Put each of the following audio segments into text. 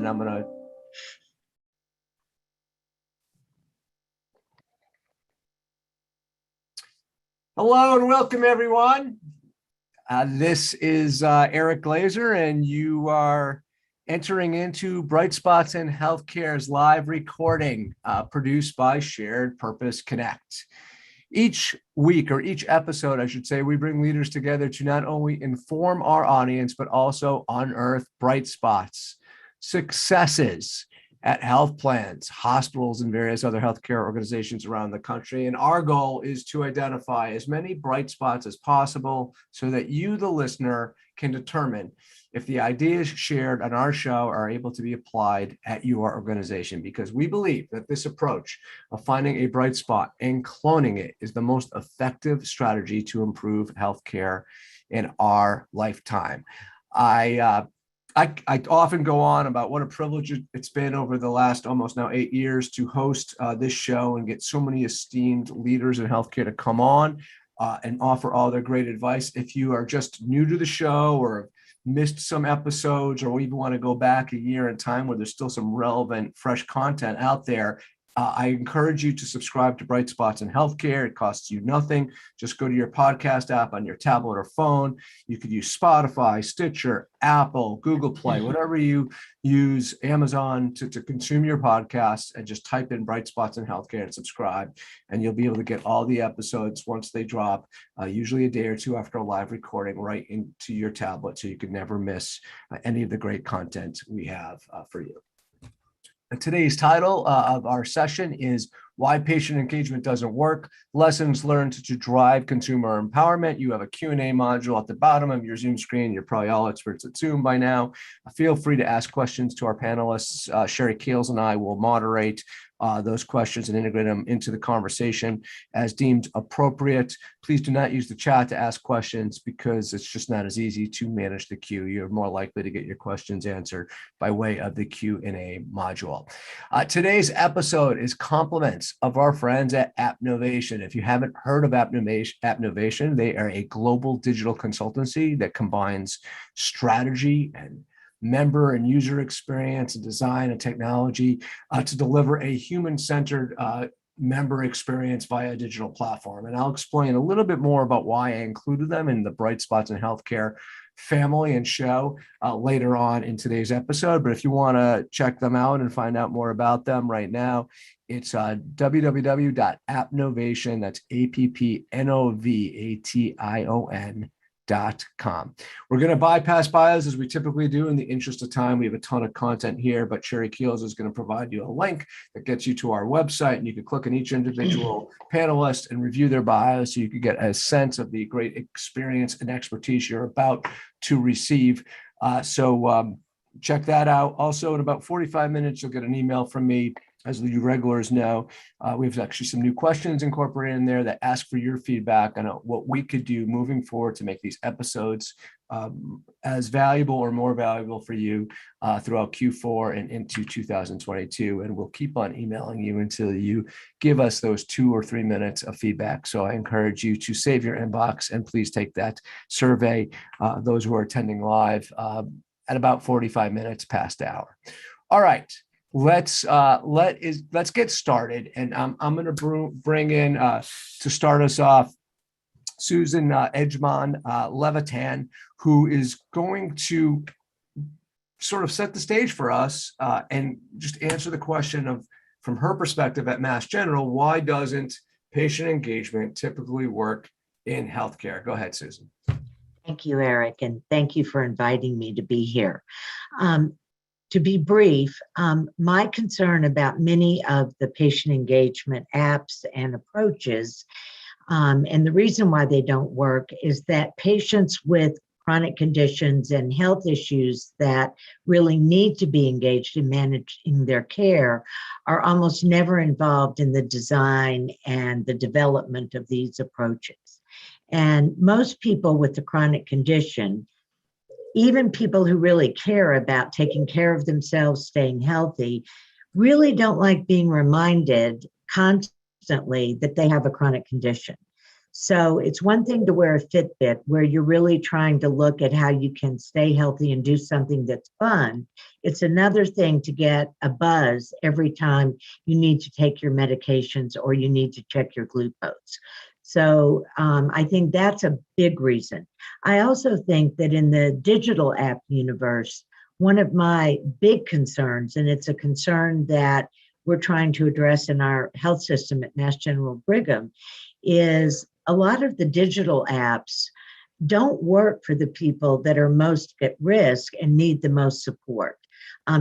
and I'm going to hello and welcome, everyone. This is Eric Glazer, and you are entering into Bright Spots in Healthcare's live recording produced by Shared Purpose Connect. Each week, or each episode, I should say, we bring leaders together to not only inform our audience, but also unearth bright spots, successes at health plans, hospitals, and various other healthcare organizations around the country. And our goal is to identify as many bright spots as possible so that you, the listener, can determine if the ideas shared on our show are able to be applied at your organization, because we believe that this approach of finding a bright spot and cloning it is the most effective strategy to improve healthcare in our lifetime. I often go on about what a privilege it's been over the last almost now 8 years to host this show and get so many esteemed leaders in healthcare to come on and offer all their great advice. If you are just new to the show or missed some episodes, or even want to go back a year in time where there's still some relevant, fresh content out there, I encourage you to subscribe to Bright Spots in Healthcare. It costs you nothing. Just go to your podcast app on your tablet or phone. You could use Spotify, Stitcher, Apple, Google Play, whatever you use, Amazon to consume your podcasts, and just type in Bright Spots in Healthcare and subscribe. And you'll be able to get all the episodes once they drop, usually a day or two after a live recording, right into your tablet, so you can never miss any of the great content we have for you. Today's title of our session is Why Patient Engagement Doesn't Work, Lessons Learned to Drive Consumer Empowerment. You have a Q&A module at the bottom of your Zoom screen. You're probably all experts at Zoom by now. Feel free to ask questions to our panelists. Sherry Keels and I will moderate those questions and integrate them into the conversation as deemed appropriate. Please do not use the chat to ask questions, because it's just not as easy to manage the queue. You're more likely to get your questions answered by way of the Q&A module. Today's episode is compliments of our friends at Appnovation. If you haven't heard of Appnovation, they are a global digital consultancy that combines strategy and member and user experience and design and technology to deliver a human-centered member experience via a digital platform. And I'll explain a little bit more about why I included them in the Bright Spots in Healthcare family and show later on in today's episode. But if you want to check them out and find out more about them right now, it's www.appnovation, that's appnovation.com. We're going to bypass bios as we typically do in the interest of time. We have a ton of content here, but Sherry Keels is going to provide you a link that gets you to our website, and you can click on each individual panelist and review their bios so you can get a sense of the great experience and expertise you're about to receive. So check that out. Also, in about 45 minutes, you'll get an email from me. As you regulars know, we have actually some new questions incorporated in there that ask for your feedback on what we could do moving forward to make these episodes as valuable or more valuable for you throughout Q4 and into 2022. And we'll keep on emailing you until you give us those 2 or 3 minutes of feedback. So I encourage you to save your inbox and please take that survey, those who are attending live at about 45 minutes past the hour. All right. Let's get started, and I'm going to bring in to start us off Susan Edgman-Levitan, who is going to sort of set the stage for us and just answer the question of, from her perspective at Mass General, why doesn't patient engagement typically work in healthcare? Go ahead, Susan. Thank you, Eric, and thank you for inviting me to be here. To be brief, my concern about many of the patient engagement apps and approaches, and the reason why they don't work, is that patients with chronic conditions and health issues that really need to be engaged in managing their care are almost never involved in the design and the development of these approaches. And most people with the chronic condition, even people who really care about taking care of themselves, staying healthy, really don't like being reminded constantly that they have a chronic condition. So it's one thing to wear a Fitbit where you're really trying to look at how you can stay healthy and do something that's fun. It's another thing to get a buzz every time you need to take your medications or you need to check your glucose. So I think that's a big reason. I also think that in the digital app universe, one of my big concerns, and it's a concern that we're trying to address in our health system at Mass General Brigham, is a lot of the digital apps don't work for the people that are most at risk and need the most support.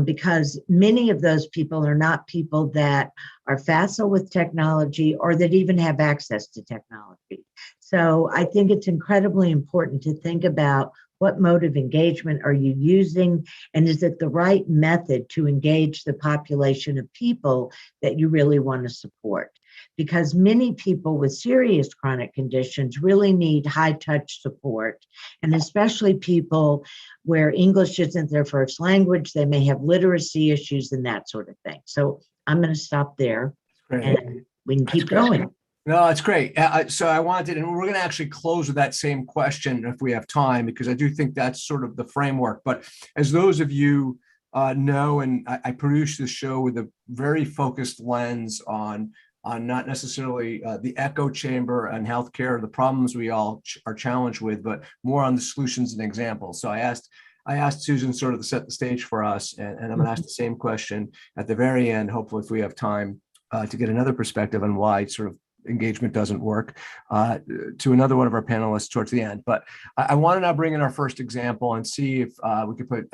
Because many of those people are not people that are facile with technology or that even have access to technology. So I think it's incredibly important to think about what mode of engagement are you using, and is it the right method to engage the population of people that you really want to support? Because many people with serious chronic conditions really need high touch support, and especially people where English isn't their first language, they may have literacy issues and that sort of thing. So I'm going to stop there and we can keep going. No, it's great. So I wanted, and we're going to actually close with that same question if we have time, because I do think that's sort of the framework. But as those of you know, and I produce this show with a very focused lens on not necessarily the echo chamber and healthcare, the problems we all are challenged with, but more on the solutions and examples. So I asked Susan sort of to set the stage for us, and I'm going to ask the same question at the very end, hopefully if we have time to get another perspective on why sort of engagement doesn't work, to another one of our panelists towards the end. But I want to now bring in our first example and see if we could put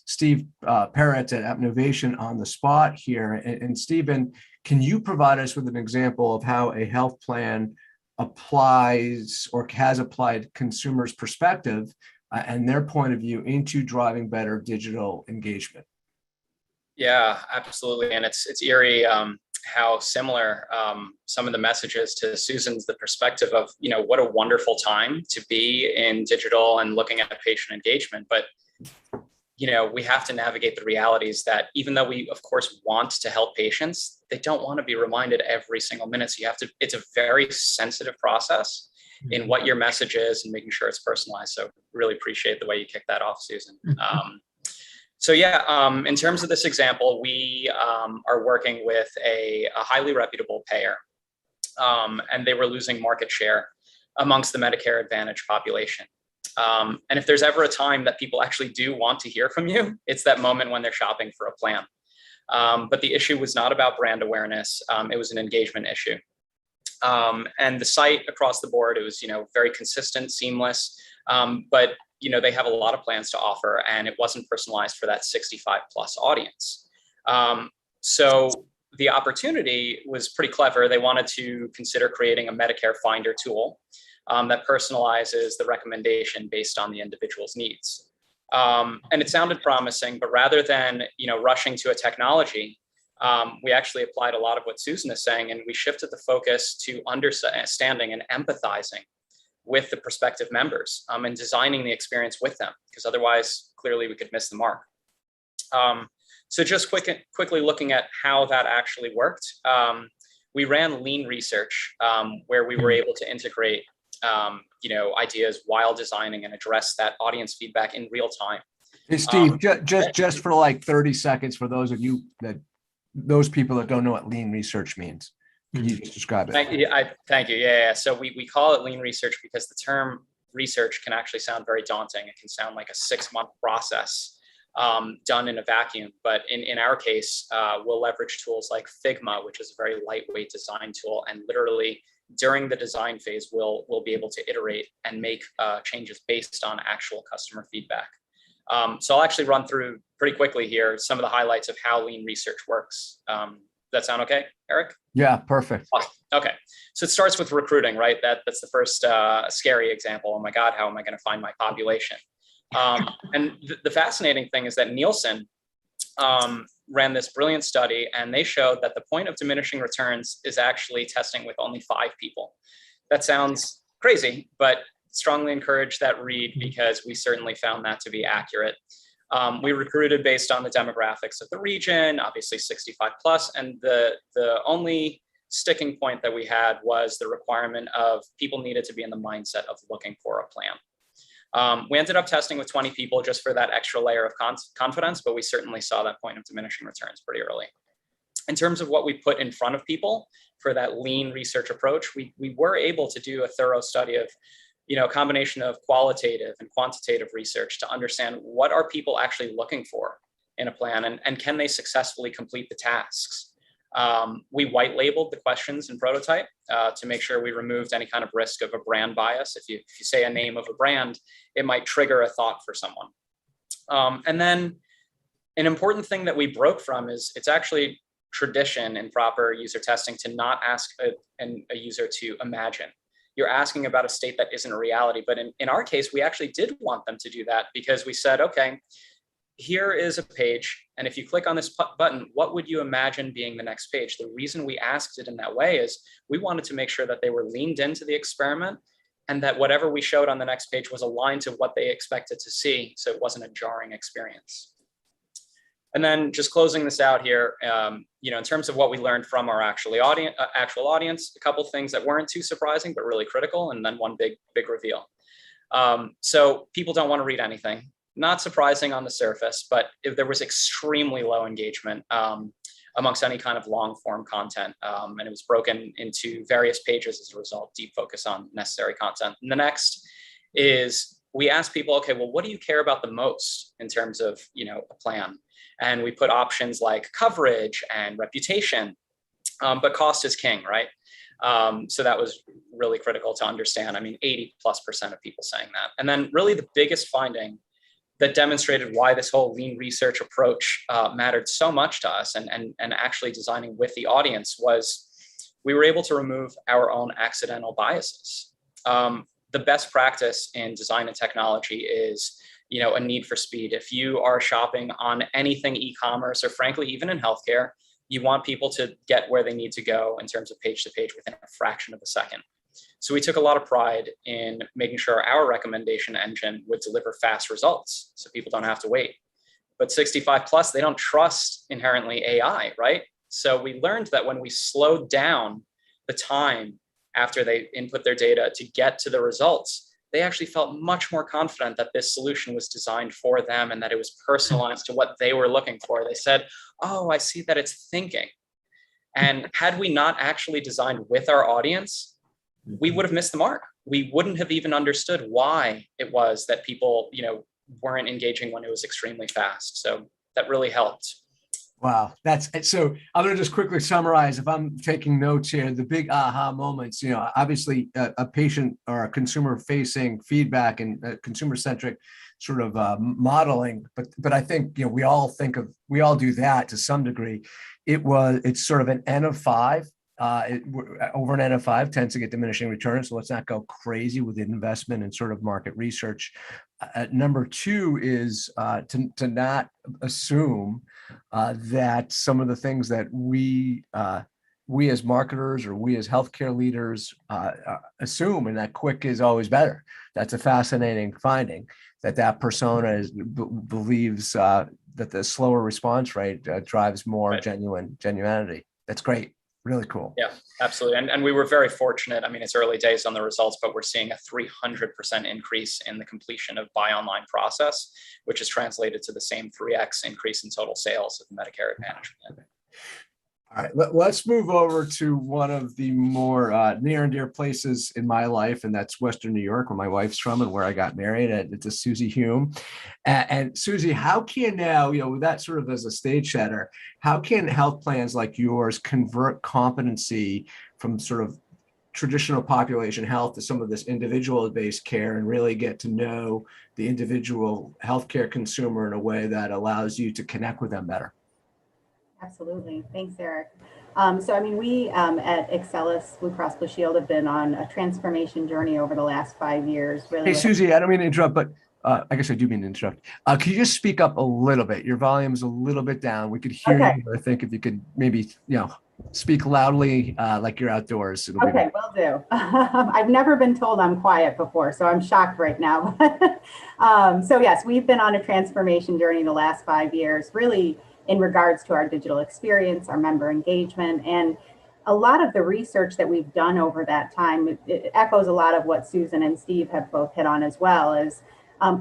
Steve Peretz at Appnovation on the spot here. And Stephen, can you provide us with an example of how a health plan applies or has applied consumers' perspective and their point of view into driving better digital engagement? Yeah, absolutely. And it's eerie how similar some of the messages to Susan's, the perspective of, what a wonderful time to be in digital and looking at patient engagement. But, we have to navigate the realities that even though we, of course, want to help patients, they don't want to be reminded every single minute. So it's a very sensitive process in what your message is and making sure it's personalized. So really appreciate the way you kicked that off, Susan. In terms of this example, we are working with a highly reputable payer, and they were losing market share amongst the Medicare Advantage population. And if there's ever a time that people actually do want to hear from you, it's that moment when they're shopping for a plan. But the issue was not about brand awareness. It was an engagement issue. And the site across the board, it was, very consistent, seamless, but they have a lot of plans to offer, and it wasn't personalized for that 65 plus audience. So the opportunity was pretty clever. They wanted to consider creating a Medicare Finder tool that personalizes the recommendation based on the individual's needs. And it sounded promising, but rather than, rushing to a technology, we actually applied a lot of what Susan is saying, and we shifted the focus to understanding and empathizing with the prospective members and designing the experience with them, because otherwise, clearly, we could miss the mark. So just quickly looking at how that actually worked, we ran lean research where we were able to integrate ideas while designing and address that audience feedback in real time. Hey, Steve, just for like 30 seconds for those of you those people that don't know what lean research means. Can you just describe it? Thank you. Yeah. So we call it lean research because the term research can actually sound very daunting. It can sound like a 6-month process done in a vacuum. But in our case, we'll leverage tools like Figma, which is a very lightweight design tool. And literally during the design phase, we'll be able to iterate and make changes based on actual customer feedback. So I'll actually run through pretty quickly here some of the highlights of how lean research works. Does that sound okay, Eric? Yeah, perfect. Awesome. Okay, so it starts with recruiting, right? That's the first scary example. Oh my God, how am I going to find my population? And the fascinating thing is that Nielsen ran this brilliant study, and they showed that the point of diminishing returns is actually testing with only 5 people. That sounds crazy, but strongly encourage that read because we certainly found that to be accurate. We recruited based on the demographics of the region, obviously 65 plus, and the only sticking point that we had was the requirement of people needed to be in the mindset of looking for a plan. We ended up testing with 20 people just for that extra layer of confidence, but we certainly saw that point of diminishing returns pretty early. In terms of what we put in front of people for that lean research approach, we were able to do a thorough study of, a combination of qualitative and quantitative research to understand what are people actually looking for in a plan, and can they successfully complete the tasks. We white labeled the questions in prototype to make sure we removed any kind of risk of a brand bias. If you say a name of a brand, it might trigger a thought for someone. And then an important thing that we broke from is it's actually tradition in proper user testing to not ask a user to imagine. You're asking about a state that isn't a reality. But in our case, we actually did want them to do that, because we said, okay, here is a page, and if you click on this button, what would you imagine being the next page? The reason we asked it in that way is we wanted to make sure that they were leaned into the experiment, and that whatever we showed on the next page was aligned to what they expected to see, so it wasn't a jarring experience. And then just closing this out here, in terms of what we learned from our actual audience, a couple things that weren't too surprising but really critical, and then one big reveal. So people don't want to read anything. Not surprising on the surface, but if there was extremely low engagement amongst any kind of long form content, and it was broken into various pages as a result. Deep focus on necessary content. And the next is we asked people, okay, well, what do you care about the most in terms of a plan? And we put options like coverage and reputation, but cost is king, right? So that was really critical to understand. 80+% of people saying that. And then really the biggest finding that demonstrated why this whole lean research approach mattered so much to us, and actually designing with the audience, was we were able to remove our own accidental biases. The best practice in design and technology is a need for speed. If you are shopping on anything e-commerce, or frankly, even in healthcare, you want people to get where they need to go in terms of page to page within a fraction of a second. So we took a lot of pride in making sure our recommendation engine would deliver fast results so people don't have to wait. But 65+, they don't trust inherently AI, right? So we learned that when we slowed down the time after they input their data to get to the results, they actually felt much more confident that this solution was designed for them and that it was personalized to what they were looking for. They said, oh, I see that it's thinking. And had we not actually designed with our audience, we would have missed the mark. We wouldn't have even understood why it was that people, weren't engaging when it was extremely fast. So that really helped. Wow, that's so. I'm going to just quickly summarize. If I'm taking notes here, the big aha moments. Obviously, a patient or a consumer-facing feedback and consumer-centric sort of modeling. But I think we all do that to some degree. It's sort of an N of 5. Over an N of 5 tends to get diminishing returns. So let's not go crazy with the investment and sort of market research. Number 2 is to not assume that some of the things that we as marketers or we as healthcare leaders assume, and that quick is always better. That's a fascinating finding, that persona believes that the slower response rate drives more Right. genuinity. That's great. Really cool. Yeah, absolutely. And we were very fortunate. It's early days on the results, but we're seeing a 300% increase in the completion of buy online process, which is translated to the same 3x increase in total sales of the Medicare Advantage. All right, let's move over to one of the more near and dear places in my life, and that's Western New York, where my wife's from and where I got married to Susie Hume. And Susie, how can now, with that sort of as a stage setter, how can health plans like yours convert competency from sort of traditional population health to some of this individual-based care and really get to know the individual healthcare consumer in a way that allows you to connect with them better? Absolutely. Thanks, Eric. We at Excellus BlueCross BlueShield have been on a transformation journey over the last 5 years. Really. Hey, Susie, I don't mean to interrupt, but I guess I do mean to interrupt. Can you just speak up a little bit? Your volume is a little bit down. We could hear Okay. you. I think if you could maybe, speak loudly like you're outdoors. Okay, will do. I've never been told I'm quiet before, so I'm shocked right now. So yes, we've been on a transformation journey the last 5 years, really in regards to our digital experience, our member engagement, and a lot of the research that we've done over that time, it echoes a lot of what Susan and Steve have both hit on as well, is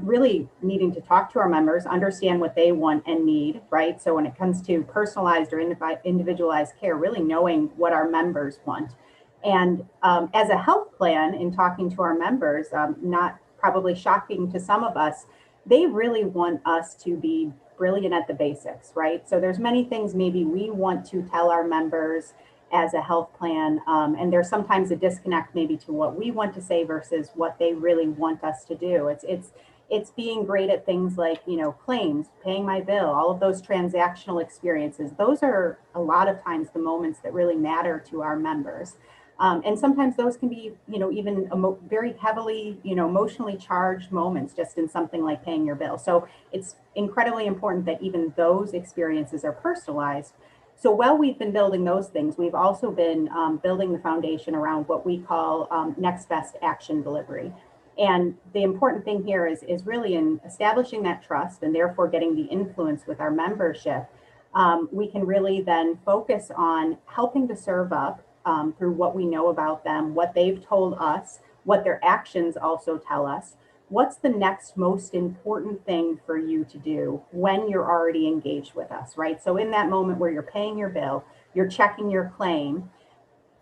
really needing to talk to our members, understand what they want and need, right? So when it comes to personalized or individualized care, really knowing what our members want. And as a health plan, in talking to our members, not probably shocking to some of us, they really want us to be brilliant at the basics, right? So there's many things maybe we want to tell our members as a health plan, and there's sometimes a disconnect maybe to what we want to say versus what they really want us to do. It's being great at things like, you know, claims, paying my bill, all of those transactional experiences. Those are a lot of times the moments that really matter to our members. And sometimes those can be, you know, even very heavily, you know, emotionally charged moments just in something like paying your bill. So it's incredibly important that even those experiences are personalized. So while we've been building those things, we've also been building the foundation around what we call next best action delivery. And the important thing here is really in establishing that trust and therefore getting the influence with our membership. We can really then focus on helping to serve up through what we know about them, what they've told us, what their actions also tell us. What's the next most important thing for you to do when you're already engaged with us, right? So in that moment where you're paying your bill, you're checking your claim,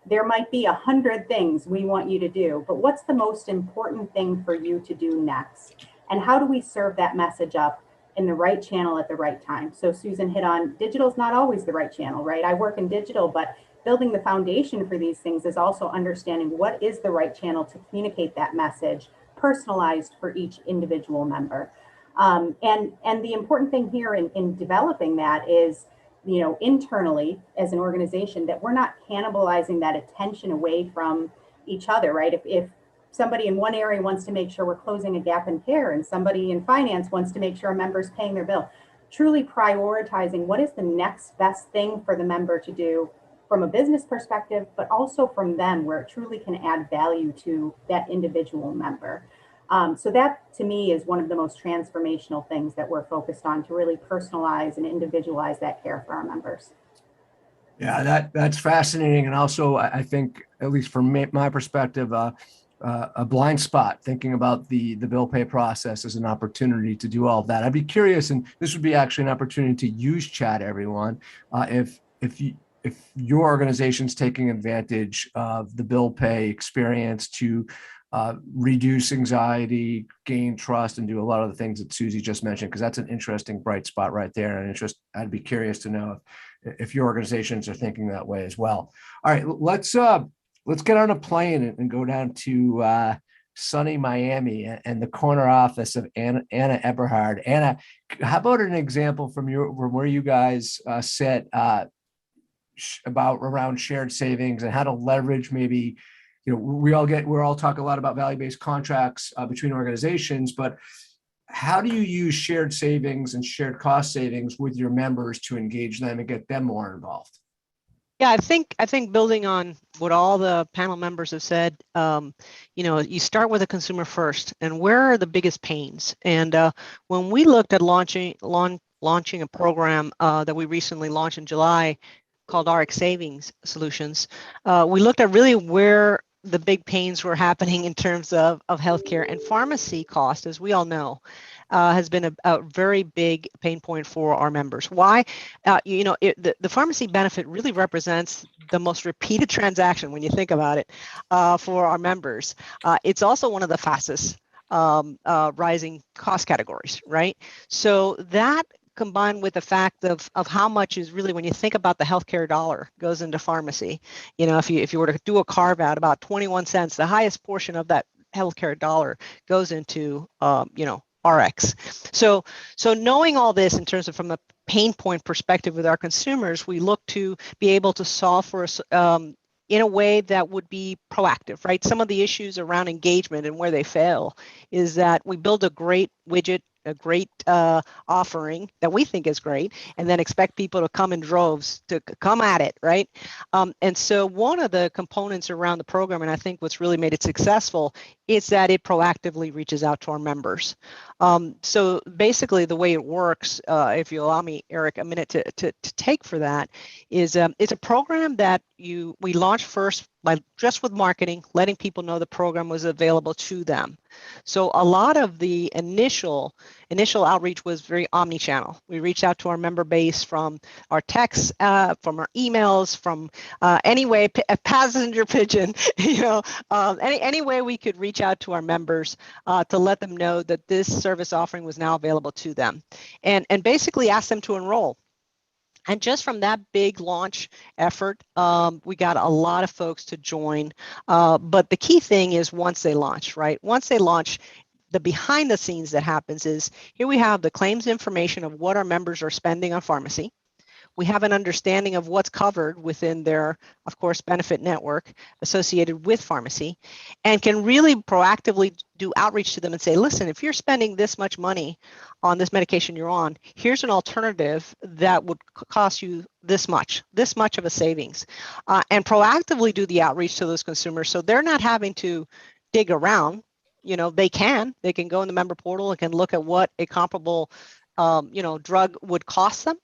there might be 100 things we want you to do, but what's the most important thing for you to do next? And how do we serve that message up in the right channel at the right time? So Susan hit on digital is not always the right channel, right? I work in digital, but building the foundation for these things is also understanding what is the right channel to communicate that message, personalized for each individual member. And the important thing here in developing that is, you know, internally as an organization, that we're not cannibalizing that attention away from each other, right? If somebody in one area wants to make sure we're closing a gap in care and somebody in finance wants to make sure a member's paying their bill, truly prioritizing what is the next best thing for the member to do from a business perspective, but also from them where it truly can add value to that individual member. So that to me is one of the most transformational things that we're focused on, to really personalize and individualize that care for our members. Yeah, that's fascinating. And also, I think, at least from my perspective, a blind spot thinking about the bill pay process as an opportunity to do all of that. I'd be curious, and this would be actually an opportunity to use chat, everyone, if your organization's taking advantage of the bill pay experience to reduce anxiety, gain trust, and do a lot of the things that Susie just mentioned, because that's an interesting bright spot right there. And I'd be curious to know if your organizations are thinking that way as well. All right, let's get on a plane and go down to sunny Miami and the corner office of Anna Eberhard. Anna, how about an example from where you guys sit about around shared savings and how to leverage maybe, you know, we all talk a lot about value-based contracts between organizations, but how do you use shared savings and shared cost savings with your members to engage them and get them more involved? Yeah, I think building on what all the panel members have said, you know, you start with a consumer first, and where are the biggest pains? And when we looked at launching a program that we recently launched in July called RX Savings Solutions, we looked at really where the big pains were happening in terms of healthcare, and pharmacy cost, as we all know, has been a very big pain point for our members. Why? You know, the pharmacy benefit really represents the most repeated transaction when you think about it for our members. It's also one of the fastest rising cost categories, right? So that combined with the fact of how much is really, when you think about the healthcare dollar goes into pharmacy, you know, if you were to do a carve out, about 21 cents, the highest portion of that healthcare dollar goes into, you know, RX. So knowing all this in terms of from a pain point perspective with our consumers, we look to be able to solve for in a way that would be proactive, right? Some of the issues around engagement and where they fail is that we build a great widget, a great offering that we think is great, and then expect people to come in droves to come at it, right? And so one of the components around the program, and I think what's really made it successful, is that it proactively reaches out to our members. So basically the way it works, if you allow me, Eric, a minute to take for that, is it's a program that we launched first by just with marketing, letting people know the program was available to them. So a lot of the initial outreach was very omni-channel. We reached out to our member base from our texts, from our emails, from any way, a passenger pigeon, any way we could reach out to our members to let them know that this service offering was now available to them, and basically ask them to enroll. And just from that big launch effort, we got a lot of folks to join. But the key thing is once they launch, right? Once they launch, the behind the scenes that happens is here we have the claims information of what our members are spending on pharmacy. We have an understanding of what's covered within their, of course, benefit network associated with pharmacy, and can really proactively do outreach to them and say, listen, if you're spending this much money on this medication you're on, here's an alternative that would cost you this much of a savings, and proactively do the outreach to those consumers so they're not having to dig around. They can go in the member portal and can look at what a comparable drug would cost them,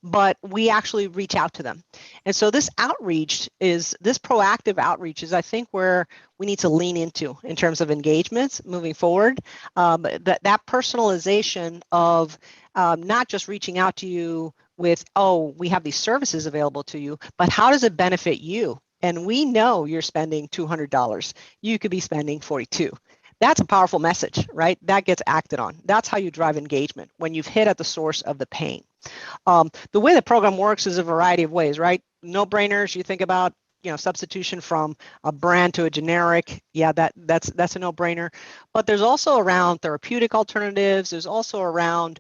but we actually reach out to them. And so this proactive outreach is, I think, where we need to lean into in terms of engagements moving forward. That personalization of not just reaching out to you with, oh, we have these services available to you, but how does it benefit you? And we know you're spending $200. You could be spending $42. That's a powerful message, right? That gets acted on. That's how you drive engagement, when you've hit at the source of the pain. The way the program works is a variety of ways, right? No-brainers, you think about, substitution from a brand to a generic. Yeah, that's a no-brainer. But there's also around therapeutic alternatives. There's also around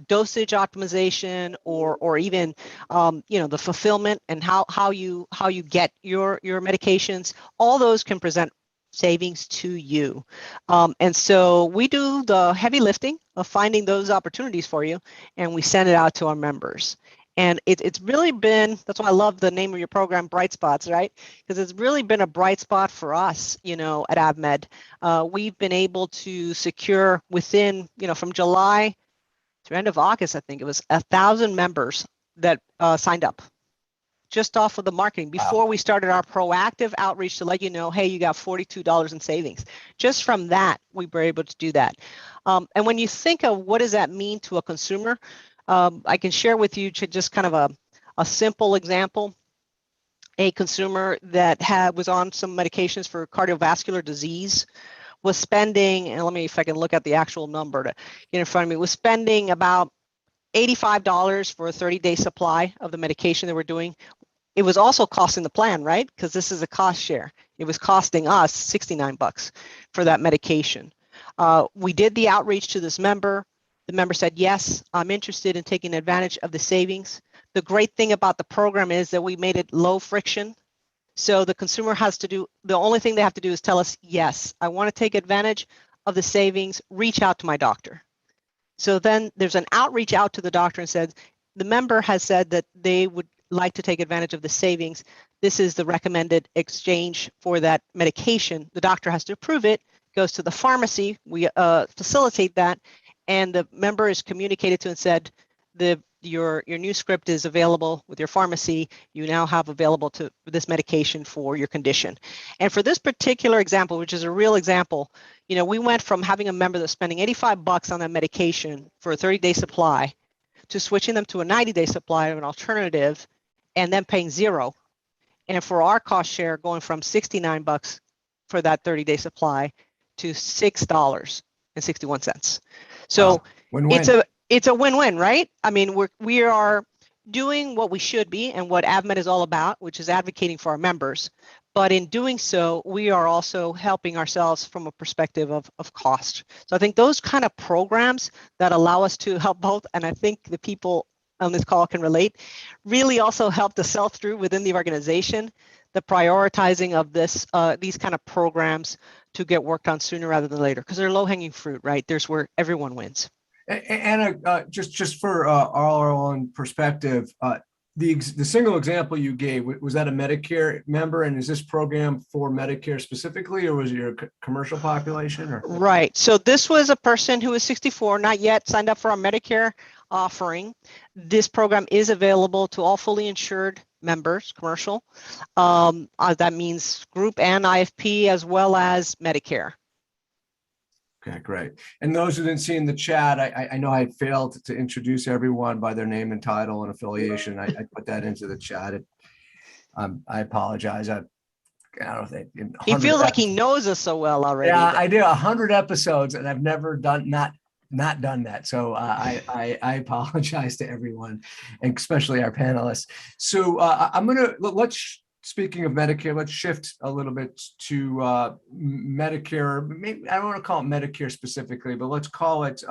dosage optimization, or even the fulfillment and how you get your medications. All those can present savings to you. And so we do the heavy lifting of finding those opportunities for you, and we send it out to our members. And it's really been, that's why I love the name of your program, Bright Spots, right? Because it's really been a bright spot for us, at AvMed. We've been able to secure within, from July to end of August, I think it was 1,000 members that signed up, just off of the marketing before we started our proactive outreach to let you know, hey, you got $42 in savings. Just from that, we were able to do that. And when you think of what does that mean to a consumer, I can share with you just kind of a simple example. A consumer that was on some medications for cardiovascular disease was spending, and let me, if I can look at the actual number to get in front of me, was spending about $85 for a 30-day supply of the medication that we're doing. It was also costing the plan, right? Because this is a cost share. It was costing us $69 for that medication. We did the outreach to this member. The member said, yes, I'm interested in taking advantage of the savings. The great thing about the program is that we made it low friction. So the consumer has to do, the only thing they have to do is tell us, yes, I want to take advantage of the savings, reach out to my doctor. So then there's an outreach out to the doctor and said, the member has said that they would like to take advantage of the savings. This is the recommended exchange for that medication. The doctor has to approve it, goes to the pharmacy, we facilitate that, and the member is communicated to and said, your new script is available with your pharmacy. You now have available to this medication for your condition. And for this particular example, which is a real example, we went from having a member that's spending $85 on that medication for a 30-day supply to switching them to a 90-day supply of an alternative and then paying $0. And for our cost share, going from $69 for that 30-day supply to $6.61. So it's a win-win, right? I mean, we are doing what we should be and what AvMed is all about, which is advocating for our members. But in doing so, we are also helping ourselves from a perspective of cost. So I think those kind of programs that allow us to help both, and I think the people on this call can relate, really also help the sell-through within the organization, the prioritizing of these kind of programs to get worked on sooner rather than later, because they're low-hanging fruit, right? There's where everyone wins. And just for our own perspective, the single example you gave, was that a Medicare member? And is this program for Medicare specifically, or was it your commercial population? Or? Right. So this was a person who was 64, not yet signed up for our Medicare offering. This program is available to all fully insured members, commercial. That means group and IFP as well as Medicare. Okay, great. And those who didn't see in the chat, I know I failed to introduce everyone by their name and title and affiliation. I put that into the chat. I apologize. I don't think He feels like he knows us so well already. Yeah, I do 100 episodes and I've never done not done that. So I apologize to everyone, and especially our panelists. So speaking of Medicare, let's shift a little bit to Medicare. Maybe I don't want to call it Medicare specifically, but let's call it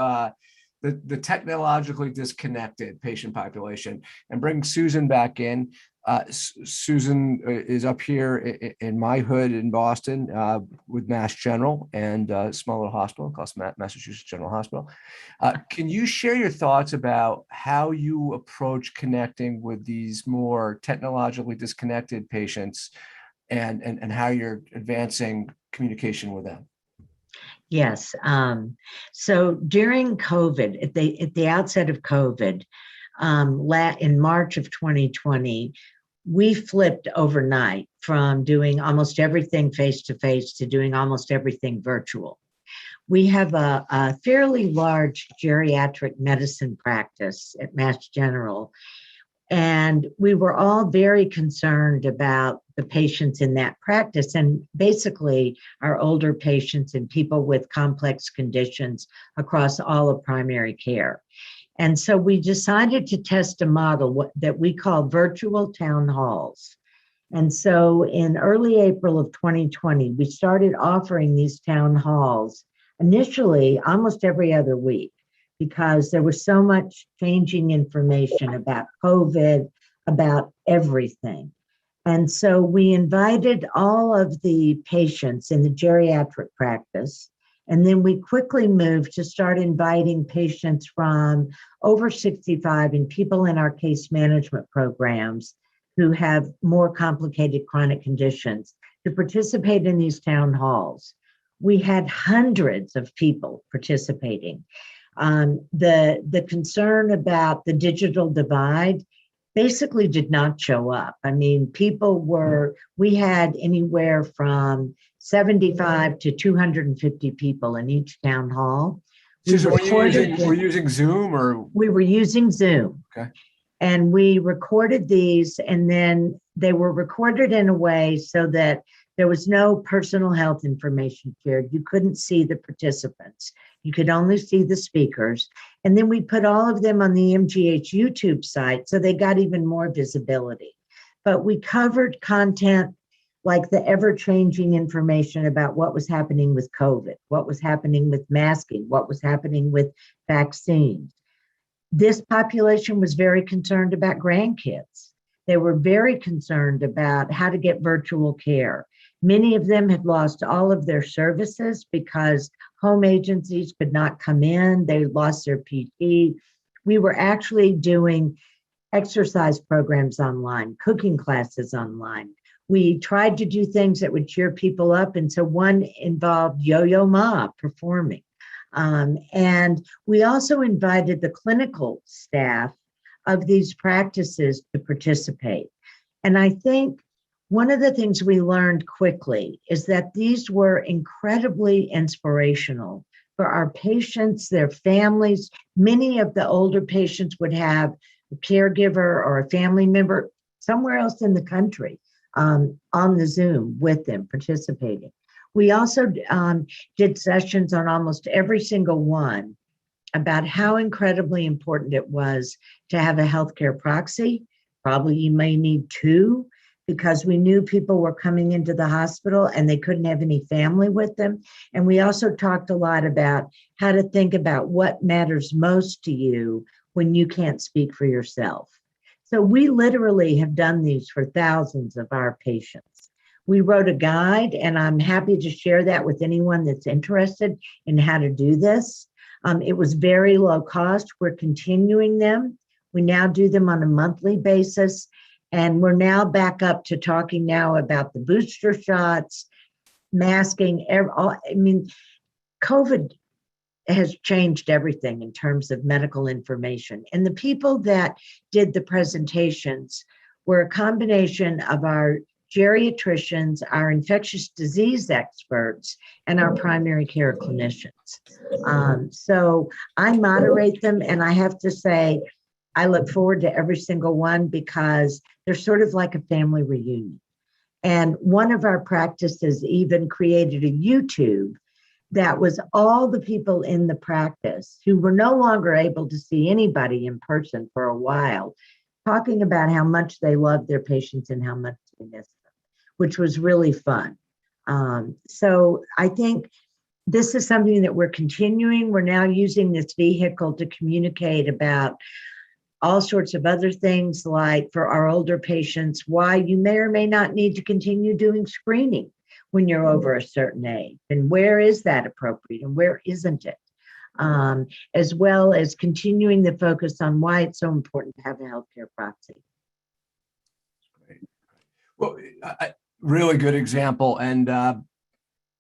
the technologically disconnected patient population, and bring Susan back in. Susan is up here in my hood in Boston with Mass General and a small little hospital called Massachusetts General Hospital. Can you share your thoughts about how you approach connecting with these more technologically disconnected patients and how you're advancing communication with them? Yes. So during COVID, at the outset of COVID, in March of 2020, we flipped overnight from doing almost everything face-to-face to doing almost everything virtual. We have a fairly large geriatric medicine practice at Mass General, and we were all very concerned about the patients in that practice, and basically our older patients and people with complex conditions across all of primary care. And so we decided to test a model that we call virtual town halls. And so in early April of 2020, we started offering these town halls initially almost every other week, because there was so much changing information about COVID, about everything. And so we invited all of the patients in the geriatric practice. And then we quickly moved to start inviting patients from over 65 and people in our case management programs who have more complicated chronic conditions to participate in these town halls. We had hundreds of people participating. The concern about the digital divide basically did not show up. I mean, we had anywhere from 75 to 250 people in each town hall. We're using Zoom, or? We were using Zoom. Okay. And we recorded these, and then they were recorded in a way so that there was no personal health information shared. You couldn't see the participants. You could only see the speakers. And then we put all of them on the MGH YouTube site, so they got even more visibility. But we covered content like the ever-changing information about what was happening with COVID, what was happening with masking, what was happening with vaccines. This population was very concerned about grandkids. They were very concerned about how to get virtual care. Many of them had lost all of their services because home agencies could not come in. They lost their PT. We were actually doing exercise programs online, cooking classes online. We tried to do things that would cheer people up. And so one involved Yo-Yo Ma performing. And we also invited the clinical staff of these practices to participate. And I think one of the things we learned quickly is that these were incredibly inspirational for our patients, their families. Many of the older patients would have a caregiver or a family member somewhere else in the country on the Zoom with them participating. We also did sessions on almost every single one about how incredibly important it was to have a healthcare proxy. Probably you may need two, because we knew people were coming into the hospital and they couldn't have any family with them. And we also talked a lot about how to think about what matters most to you when you can't speak for yourself. So we literally have done these for thousands of our patients. We wrote a guide, and I'm happy to share that with anyone that's interested in how to do this. It was very low cost. We're continuing them. We now do them on a monthly basis. And we're now back up to talking now about the booster shots, masking. COVID has changed everything in terms of medical information. And the people that did the presentations We're a combination of our geriatricians, our infectious disease experts, and our primary care clinicians. So I moderate them, and I have to say, I look forward to every single one because they're sort of like a family reunion. And one of our practices even created a YouTube that was all the people in the practice who were no longer able to see anybody in person for a while, talking about how much they loved their patients and how much they missed them, which was really fun. So I think this is something that we're continuing. We're now using this vehicle to communicate about all sorts of other things, like for our older patients, why you may or may not need to continue doing screening when you're over a certain age, and where is that appropriate and where isn't it, as well as continuing the focus on why it's so important to have a healthcare proxy. Well, really good example. And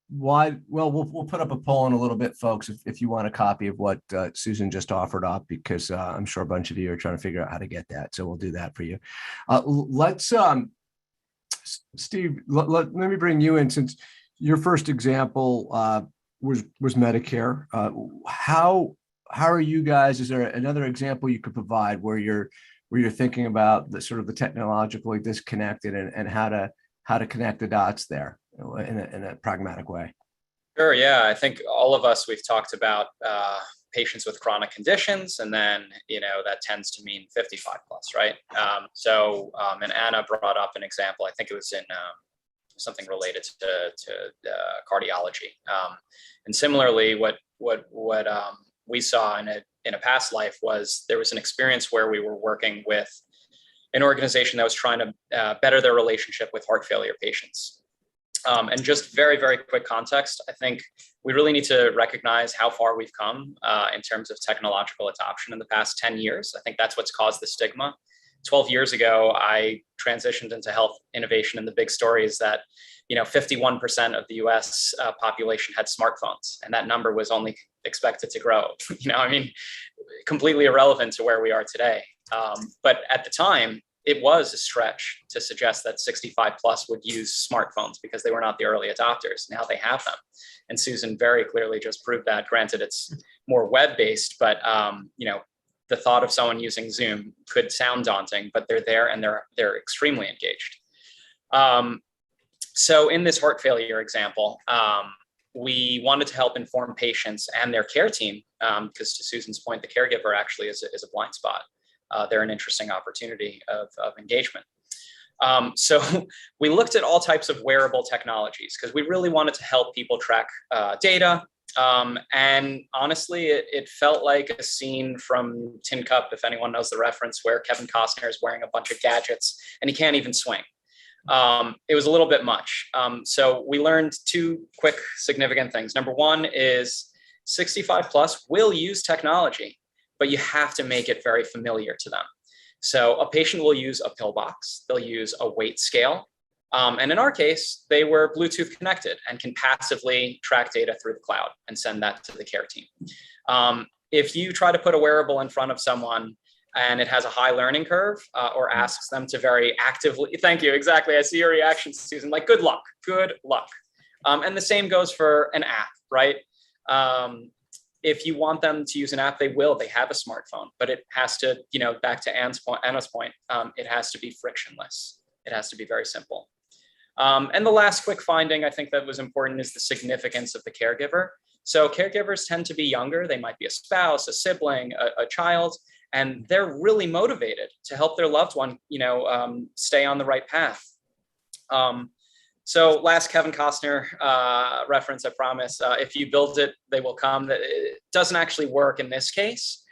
why? Well, we'll put up a poll in a little bit, folks, if you want a copy of what Susan just offered up, because I'm sure a bunch of you are trying to figure out how to get that. So we'll do that for you. Let's, Steve, let me bring you in, since your first example was Medicare. How are you guys? Is there another example you could provide where you're thinking about the sort of the technologically disconnected and how to connect the dots there in a pragmatic way? Sure. Yeah. I think all of us, we've talked about patients with chronic conditions, and then, that tends to mean 55 plus, right? And Anna brought up an example. I think it was in something related to cardiology. And similarly, what we saw in a past life was there was an experience where we were working with an organization that was trying to better their relationship with heart failure patients. And just very, very quick context, I think we really need to recognize how far we've come in terms of technological adoption in the past 10 years. I think that's what's caused the stigma. 12 years ago, I transitioned into health innovation, and the big story is that 51% of the US population had smartphones, and that number was only expected to grow. Completely irrelevant to where we are today. But at the time, it was a stretch to suggest that 65 plus would use smartphones because they were not the early adopters. Now they have them. And Susan very clearly just proved that. Granted, it's more web-based, but the thought of someone using Zoom could sound daunting, but they're there and they're extremely engaged. So in this heart failure example, we wanted to help inform patients and their care team, because to Susan's point, the caregiver actually is a blind spot. They're an interesting opportunity of engagement. So we looked at all types of wearable technologies because we really wanted to help people track data. And honestly, it felt like a scene from Tin Cup, if anyone knows the reference, where Kevin Costner is wearing a bunch of gadgets and he can't even swing. It was a little bit much. So we learned two quick significant things. Number one is 65 plus will use technology, but you have to make it very familiar to them. So a patient will use a pill box, they'll use a weight scale. And in our case, they were Bluetooth connected and can passively track data through the cloud and send that to the care team. If you try to put a wearable in front of someone and it has a high learning curve or asks them to very actively, thank you, exactly. I see your reaction, Susan, like good luck. And the same goes for an app, right? If you want them to use an app, they will. They have a smartphone, but it has to, back to Anna's point, it has to be frictionless. It has to be very simple. And the last quick finding I think that was important is the significance of the caregiver. So caregivers tend to be younger. They might be a spouse, a sibling, a child, and they're really motivated to help their loved one, stay on the right path. So last Kevin Costner reference, I promise, if you build it, they will come. It doesn't actually work in this case.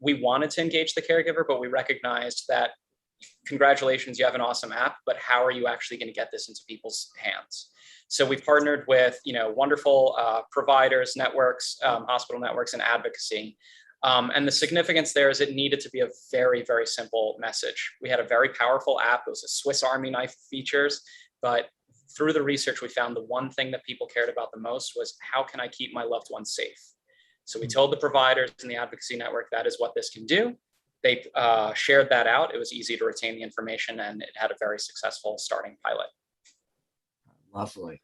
We wanted to engage the caregiver, but we recognized that, congratulations, you have an awesome app, but how are you actually going to get this into people's hands? So we partnered with, wonderful providers, networks, hospital networks, and advocacy. And the significance there is it needed to be a very, very simple message. We had a very powerful app. It was a Swiss Army knife features, but through the research, we found the one thing that people cared about the most was, how can I keep my loved one safe? So we told the providers in the advocacy network, that is what this can do. they shared that out. It was easy to retain the information, and it had a very successful starting pilot. Lovely.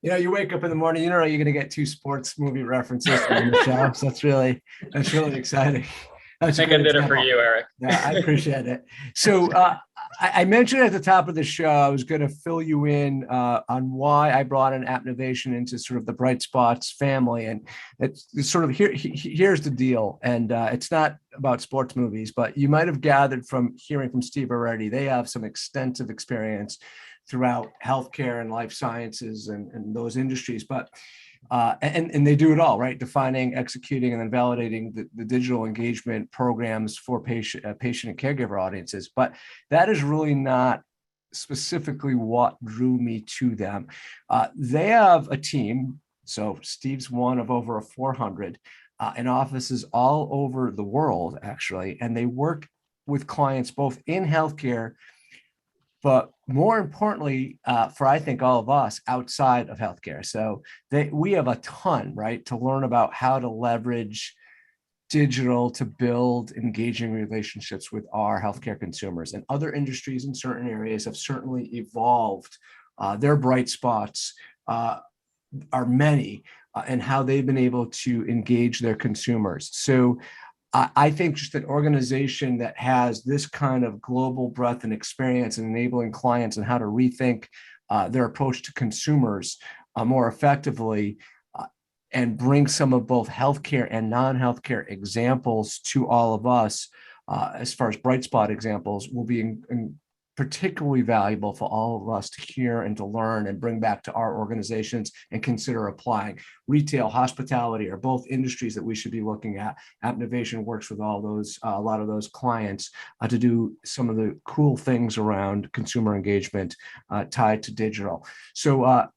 You wake up in the morning, you're going to get 2 sports movie references on the show. So that's really exciting. I think I did it for you, Eric. Yeah, I appreciate it. So I mentioned at the top of the show, I was going to fill you in on why I brought in Appnovation into sort of the Bright Spots family. And it's sort of here's the deal. And it's not about sports movies, but you might have gathered from hearing from Steve already, they have some extensive experience throughout healthcare and life sciences and those industries. But and they do it all, right? Defining, executing, and then validating the digital engagement programs for patient and caregiver audiences. But that is really not specifically what drew me to them. They have a team. So Steve's one of over 400 in offices all over the world, actually. And they work with clients both in healthcare, but more importantly, for I think all of us outside of healthcare. So we have a ton, right, to learn about how to leverage digital to build engaging relationships with our healthcare consumers. And other industries in certain areas have certainly evolved. Their bright spots are many, and how they've been able to engage their consumers. So I think just an organization that has this kind of global breadth and experience in enabling clients and how to rethink their approach to consumers more effectively and bring some of both healthcare and non-healthcare examples to all of us, as far as bright spot examples, will be particularly valuable for all of us to hear and to learn and bring back to our organizations and consider applying. Retail, hospitality are both industries that we should be looking at. Appnovation works with all those, a lot of those clients to do some of the cool things around consumer engagement tied to digital. So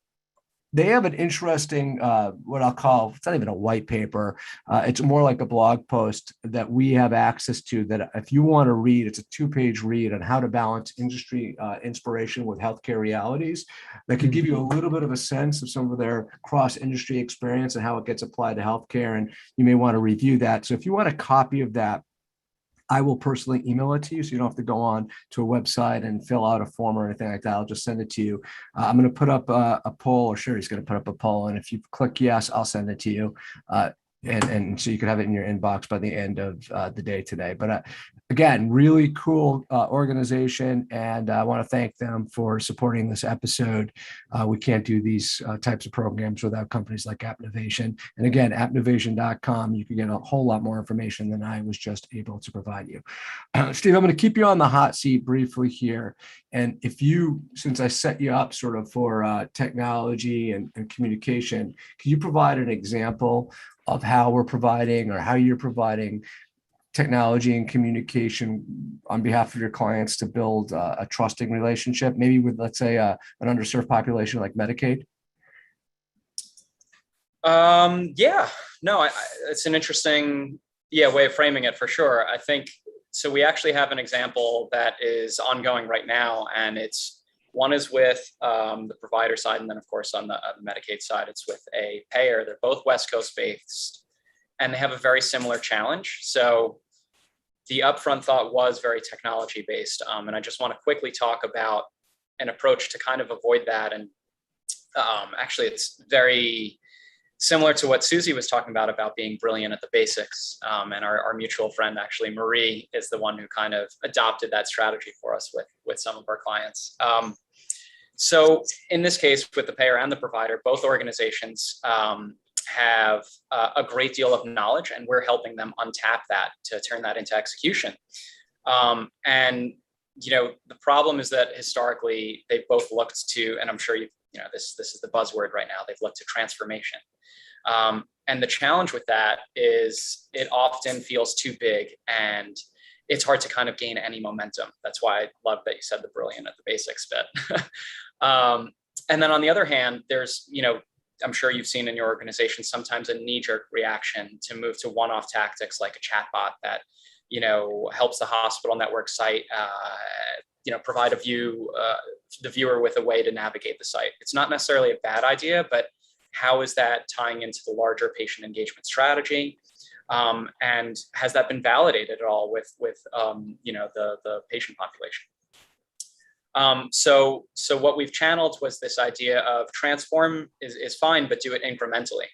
they have an interesting, what I'll call, it's not even a white paper. It's more like a blog post that we have access to that if you want to read, it's a 2-page read on how to balance industry inspiration with healthcare realities that can give you a little bit of a sense of some of their cross-industry experience and how it gets applied to healthcare. And you may want to review that. So if you want a copy of that, I will personally email it to you, so you don't have to go on to a website and fill out a form or anything like that. I'll just send it to you. I'm going to put up a poll, or Sherry's going to put up a poll, and if you click yes, I'll send it to you. And so you can have it in your inbox by the end of the day today. But again, really cool organization, and I want to thank them for supporting this episode. We can't do these types of programs without companies like Appnovation. And again, appnovation.com, you can get a whole lot more information than I was just able to provide you. Steve, I'm going to keep you on the hot seat briefly here. And if you, since I set you up sort of for technology and communication, can you provide an example of how we're providing or how you're providing technology and communication on behalf of your clients to build a trusting relationship, maybe with, let's say, an underserved population like Medicaid? Yeah, no, it's an interesting, way of framing it for sure. I think, so we actually have an example that is ongoing right now, and one is with the provider side, and then of course on the Medicaid side, it's with a payer. They're both West Coast based, and they have a very similar challenge. So the upfront thought was very technology based, and I just want to quickly talk about an approach to kind of avoid that. And actually, it's very similar to what Susie was talking about being brilliant at the basics. And our mutual friend, actually, Marie, is the one who kind of adopted that strategy for us with some of our clients. So in this case, with the payer and the provider, both organizations have a great deal of knowledge, and we're helping them untap that to turn that into execution. And the problem is that historically they've both looked to, and I'm sure this is the buzzword right now, they've looked to transformation. And the challenge with that is it often feels too big, and it's hard to kind of gain any momentum. That's why I love that you said the brilliant at the basics bit. And then on the other hand, there's, I'm sure you've seen in your organization sometimes a knee-jerk reaction to move to one-off tactics like a chatbot that, helps the hospital network site, provide the viewer with a way to navigate the site. It's not necessarily a bad idea, but how is that tying into the larger patient engagement strategy? And has that been validated at all with the patient population? So what we've channeled was this idea of transform is fine, but do it incrementally.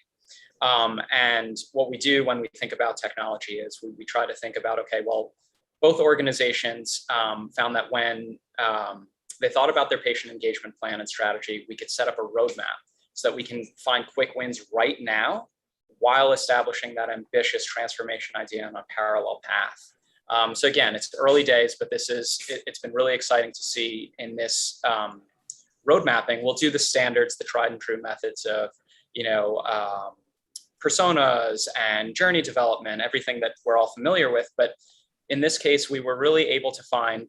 And what we do when we think about technology is we try to think about, okay, well, both organizations found that when they thought about their patient engagement plan and strategy, we could set up a roadmap so that we can find quick wins right now while establishing that ambitious transformation idea on a parallel path. So again, it's early days, but it's been really exciting to see in this road mapping. We'll do the standards, the tried and true methods of, personas and journey development, everything that we're all familiar with. But in this case, we were really able to find,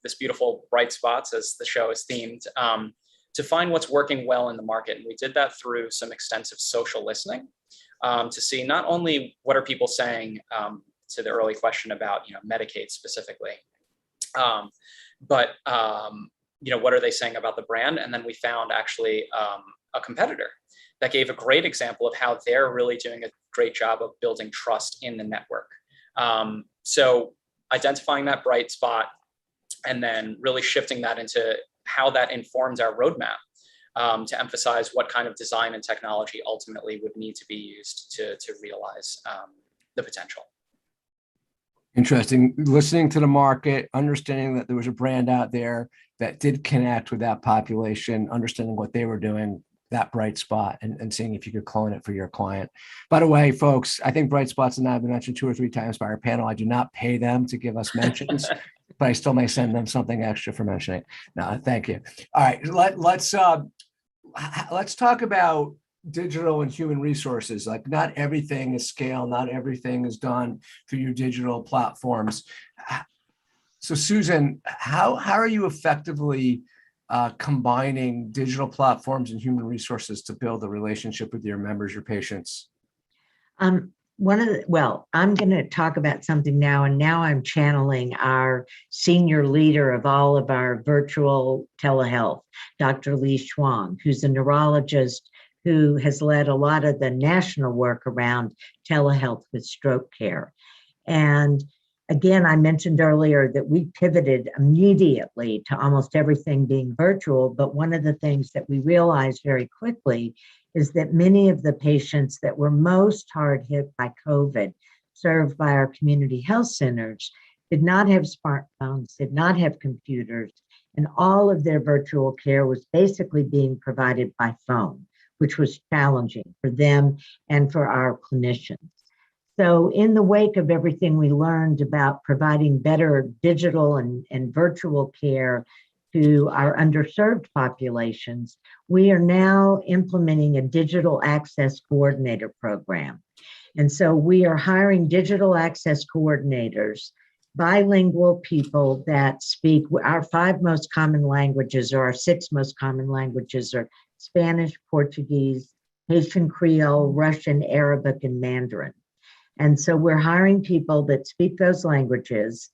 this beautiful bright spots, as the show is themed, to find what's working well in the market. And we did that through some extensive social listening to see not only what are people saying to the early question about, Medicaid specifically, but, what are they saying about the brand? And then we found actually a competitor that gave a great example of how they're really doing a great job of building trust in the network. So identifying that bright spot and then really shifting that into how that informs our roadmap to emphasize what kind of design and technology ultimately would need to be used to realize the potential. Interesting. Listening to the market, understanding that there was a brand out there that did connect with that population, understanding what they were doing, that bright spot, and seeing if you could clone it for your client. By the way, folks, I think bright spots and I have been mentioned 2 or 3 times by our panel. I do not pay them to give us mentions, but I still may send them something extra for mentioning. No, thank you. All right, let's talk about digital and human resources. Like, not everything is scale, not everything is done through your digital platforms. So Susan, how are you effectively combining digital platforms and human resources to build a relationship with your members, your patients? I'm going to talk about something now, and now I'm channeling our senior leader of all of our virtual telehealth, Dr. Li Shuang, who's a neurologist who has led a lot of the national work around telehealth with stroke care. And again, I mentioned earlier that we pivoted immediately to almost everything being virtual, but one of the things that we realized very quickly is that many of the patients that were most hard hit by COVID, served by our community health centers, did not have smartphones, did not have computers, and all of their virtual care was basically being provided by phone, which was challenging for them and for our clinicians. So in the wake of everything we learned about providing better digital and virtual care to our underserved populations, we are now implementing a digital access coordinator program. And so we are hiring digital access coordinators, bilingual people that speak our 5 most common languages, or our 6 most common languages are Spanish, Portuguese, Haitian Creole, Russian, Arabic, and Mandarin. And so we're hiring people that speak those languages.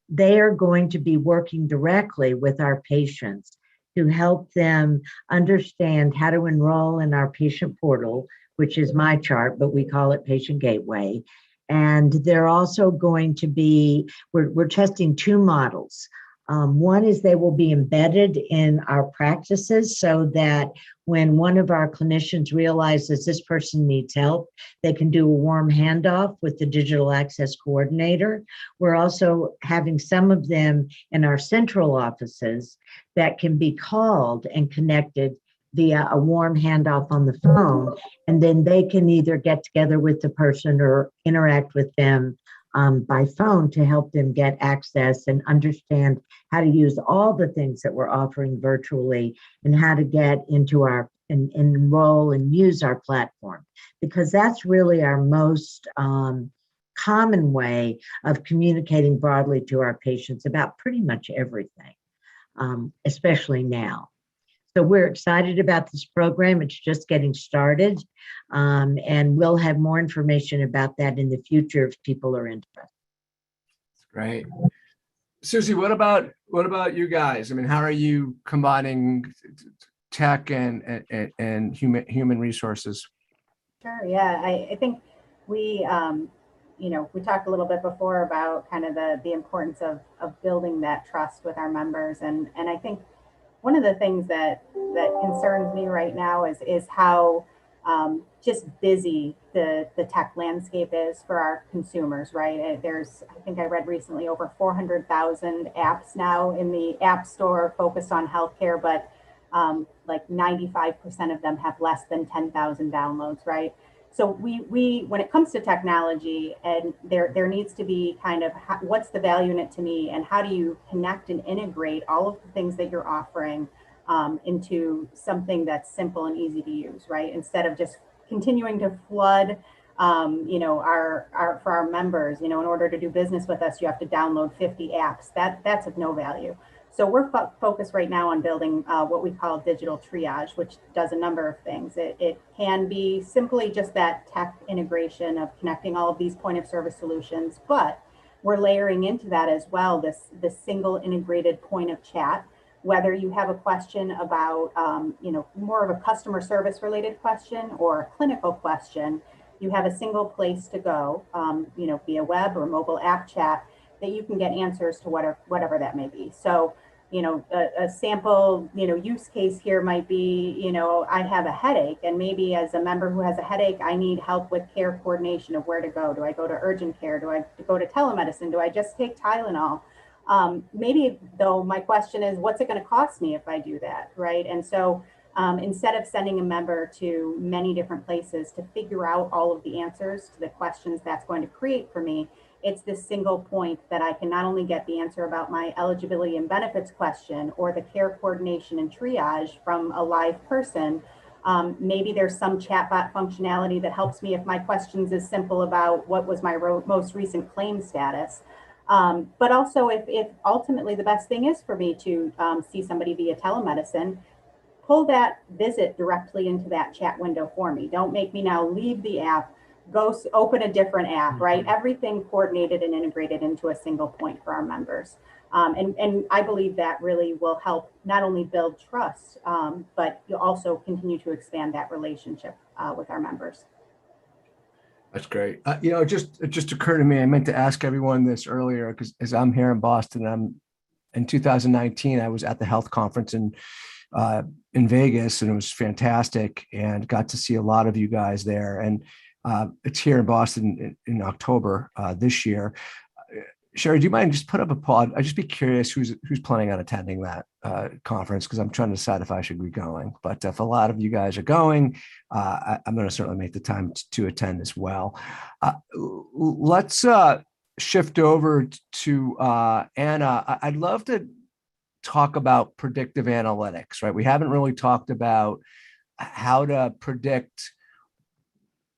They are going to be working directly with our patients to help them understand how to enroll in our patient portal, which is my chart, but we call it Patient Gateway. And they're also going to be, we're testing 2 models. One is they will be embedded in our practices so that when one of our clinicians realizes this person needs help, they can do a warm handoff with the digital access coordinator. We're also having some of them in our central offices that can be called and connected via a warm handoff on the phone, and then they can either get together with the person or interact with them by phone to help them get access and understand how to use all the things that we're offering virtually and how to get into our and enroll and use our platform, because that's really our most common way of communicating broadly to our patients about pretty much everything, especially now. So we're excited about this program. It's just getting started, and we'll have more information about that in the future if people are interested. Great. Susie, what about you guys? I mean, how are you combining tech and human resources? Sure. Yeah, I think we we talked a little bit before about kind of the importance of building that trust with our members. And I think one of the things that concerns me right now is how just busy the tech landscape is for our consumers, right? There's, I think I read recently, over 400,000 apps now in the App Store focused on healthcare, but like 95% of them have less than 10,000 downloads, right? So we when it comes to technology, and there needs to be kind of what's the value in it to me, and how do you connect and integrate all of the things that you're offering into something that's simple and easy to use, right? Instead of just continuing to flood, our for our members, in order to do business with us, you have to download 50 apps. That's of no value. So we're focused right now on building what we call digital triage, which does a number of things. It can be simply just that tech integration of connecting all of these point of service solutions, but we're layering into that as well this single integrated point of chat. Whether you have a question about, more of a customer service related question or a clinical question, you have a single place to go, via web or mobile app chat, that you can get answers to whatever that may be. So, a sample, use case here might be, I have a headache, and maybe as a member who has a headache, I need help with care coordination of where to go. Do I go to urgent care? Do I go to telemedicine? Do I just take Tylenol? Maybe though, my question is, what's it going to cost me if I do that, right? And so instead of sending a member to many different places to figure out all of the answers to the questions that's going to create for me, it's this single point that I can not only get the answer about my eligibility and benefits question or the care coordination and triage from a live person. Maybe there's some chatbot functionality that helps me if my questions is simple about what was my most recent claim status. But also if ultimately the best thing is for me to see somebody via telemedicine, pull that visit directly into that chat window for me. Don't make me now leave the app, go open a different app, right? Everything coordinated and integrated into a single point for our members. And I believe that really will help not only build trust, but you'll also continue to expand that relationship with our members. That's great. It just occurred to me, I meant to ask everyone this earlier, because as I'm here in Boston, in 2019, I was at the health conference in Vegas, and it was fantastic, and got to see a lot of you guys there. And it's here in Boston in October this year. Sherry, do you mind just put up a poll? I'd just be curious who's planning on attending that conference, because I'm trying to decide if I should be going. But if a lot of you guys are going, I'm going to certainly make the time to attend as well. Let's shift over to Anna. I'd love to talk about predictive analytics, right? We haven't really talked about how to predict